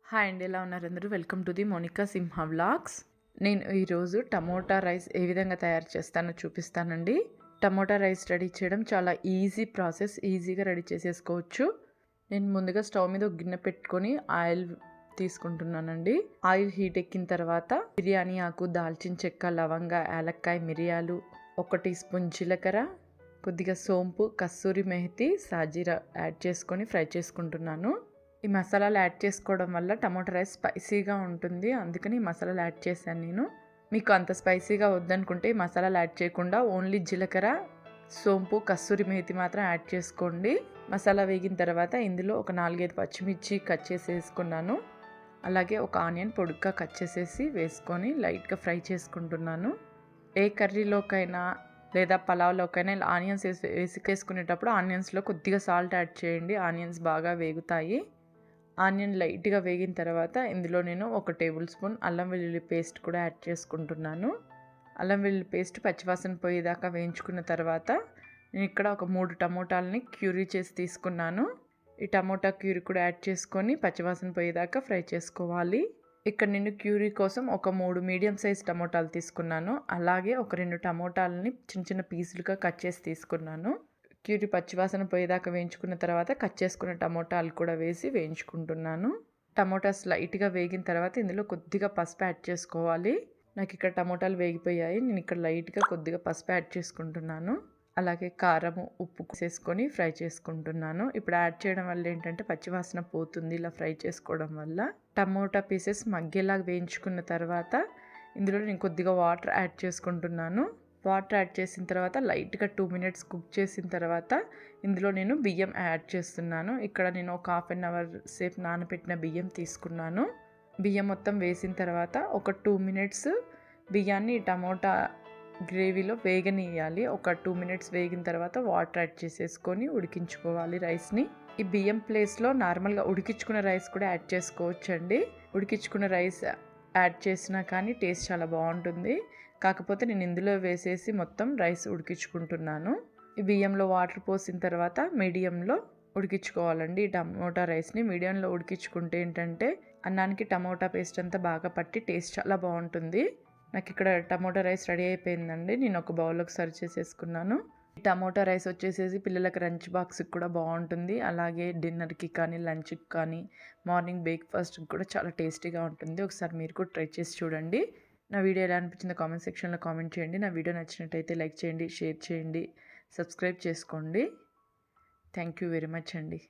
Hi అండి, ఎలా ఉన్నారు అందరూ? Welcome to the Monika Simha vlogs. నేను ఈరోజు టమోటా రైస్ ఏ విధంగా తయారు చేస్తానో చూపిస్తానండి. టమోటా రైస్ రెడీ చేయడం చాలా ఈజీ ప్రాసెస్, ఈజీగా రెడీ చేసేసుకోవచ్చు. నేను ముందుగా స్టవ్ మీద ఒక గిన్నె పెట్టుకొని ఆయిల్ తీసుకుంటున్నానండి. ఆయిల్ హీట్ ఎక్కిన తర్వాత బిర్యానీ ఆకు, దాల్చిన చెక్క, లవంగ, యాలక్కాయ, మిరియాలు, 1 టీ స్పూన్ జీలకర్ర, కొద్దిగా సోంపు, కస్తూరి మెహతి, సాజీరా యాడ్ చేసుకొని ఫ్రై చేసుకుంటున్నాను. ఈ మసాలాలు యాడ్ చేసుకోవడం వల్ల టమాటా రైస్ స్పైసీగా ఉంటుంది, అందుకని ఈ మసాలాలు యాడ్ చేశాను నేను. మీకు అంత స్పైసీగా వద్దనుకుంటే ఈ మసాలాలు యాడ్ చేయకుండా ఓన్లీ జీలకర్ర, సోంపు, కస్తూరి మేతి మాత్రం యాడ్ చేసుకోండి. మసాలా వేగిన తర్వాత ఇందులో ఒక 4-5 పచ్చిమిర్చి కట్ చేసి వేసుకున్నాను. అలాగే ఒక ఆనియన్ పొడుగ్గా కట్ చేసేసి వేసుకొని లైట్గా ఫ్రై చేసుకుంటున్నాను. ఏ కర్రీలోకైనా లేదా పలావ్లోకైనా ఇలా ఆనియన్స్ వేసుకునేటప్పుడు ఆనియన్స్లో కొద్దిగా సాల్ట్ యాడ్ చేయండి. ఆనియన్స్ బాగా వేగుతాయి. ఆనియన్ లైట్గా వేగిన తర్వాత ఇందులో నేను 1 టేబుల్ స్పూన్ అల్లం వెల్లుల్లి పేస్ట్ కూడా యాడ్ చేసుకుంటున్నాను. అల్లం వెల్లుల్లి పేస్ట్ పచ్చివాసన పోయేదాకా వేయించుకున్న తర్వాత నేను ఇక్కడ ఒక 3 టమోటాలని క్యూరీ చేసి తీసుకున్నాను. ఈ టమోటా క్యూరీ కూడా యాడ్ చేసుకొని పచ్చివాసన పోయేదాకా ఫ్రై చేసుకోవాలి. ఇక్కడ నేను క్యూరీ కోసం ఒక 3 మీడియం సైజ్ టమోటాలు తీసుకున్నాను. అలాగే ఒక 2 టమోటాలని చిన్న చిన్న పీసులుగా కట్ చేసి తీసుకున్నాను. క్యూరీ పచ్చివాసన పోయేదాకా వేయించుకున్న తర్వాత కట్ చేసుకున్న టమోటాలు కూడా వేసి వేయించుకుంటున్నాను. టమోటాస్ లైట్గా వేగిన తర్వాత ఇందులో కొద్దిగా పసుపు యాడ్ చేసుకోవాలి. నాకు ఇక్కడ టమోటాలు వేగిపోయాయి, నేను ఇక్కడ లైట్గా కొద్దిగా పసుపు యాడ్ చేసుకుంటున్నాను. అలాగే కారము, ఉప్పు వేసుకొని ఫ్రై చేసుకుంటున్నాను. ఇప్పుడు యాడ్ చేయడం వల్ల ఏంటంటే పచ్చివాసన పోతుంది ఇలా ఫ్రై చేసుకోవడం వల్ల. టమోటా పీసెస్ మగ్గేలాగా వేయించుకున్న తర్వాత ఇందులో నేను కొద్దిగా వాటర్ యాడ్ చేసుకుంటున్నాను. వాటర్ యాడ్ చేసిన తర్వాత లైట్గా 2 మినిట్స్ కుక్ చేసిన తర్వాత ఇందులో నేను బియ్యం యాడ్ చేస్తున్నాను. ఇక్కడ నేను ఒక 1/2 అవర్ సేపు నానబెట్టిన బియ్యం తీసుకున్నాను. బియ్యం మొత్తం వేసిన తర్వాత ఒక 2 మినిట్స్ బియ్యాన్ని టమోటా గ్రేవీలో వేగనీయాలి. ఒక 2 మినిట్స్ వేగిన తర్వాత వాటర్ యాడ్ చేసేసుకొని ఉడికించుకోవాలి రైస్ని. ఈ బియ్యం ప్లేస్లో నార్మల్గా ఉడికించుకున్న రైస్ కూడా యాడ్ చేసుకోవచ్చండి. ఉడికించుకున్న రైస్ యాడ్ చేసినా కానీ టేస్ట్ చాలా బాగుంటుంది. కాకపోతే నేను ఇందులో వేసేసి మొత్తం రైస్ ఉడికించుకుంటున్నాను. ఈ బియ్యంలో వాటర్ పోసిన తర్వాత మీడియంలో ఉడికించుకోవాలండి. ఈ టమోటా రైస్ని మీడియంలో ఉడికించుకుంటే ఏంటంటే అన్నానికి టమోటా పేస్ట్ అంతా బాగా పట్టి టేస్ట్ చాలా బాగుంటుంది. నాకు ఇక్కడ టమోటా రైస్ రెడీ అయిపోయిందండి. నేను ఒక బౌల్లోకి సర్వ్ చేసేసుకున్నాను. ఈ టమోటా రైస్ వచ్చేసేసి పిల్లలకి లంచ్ బాక్స్కి కూడా బాగుంటుంది. అలాగే డిన్నర్కి కానీ, లంచ్కి కానీ, మార్నింగ్ బ్రేక్ఫాస్ట్కి కూడా చాలా టేస్టీగా ఉంటుంది. ఒకసారి మీరు కూడా ట్రై చేసి చూడండి. నా వీడియో ఎలా అనిపించిందో కామెంట్ సెక్షన్లో కామెంట్ చేయండి. నా వీడియో నచ్చినట్టయితే లైక్ చేయండి, షేర్ చేయండి, సబ్స్క్రైబ్ చేసుకోండి. థ్యాంక్ యూ వెరీ మచ్ అండి.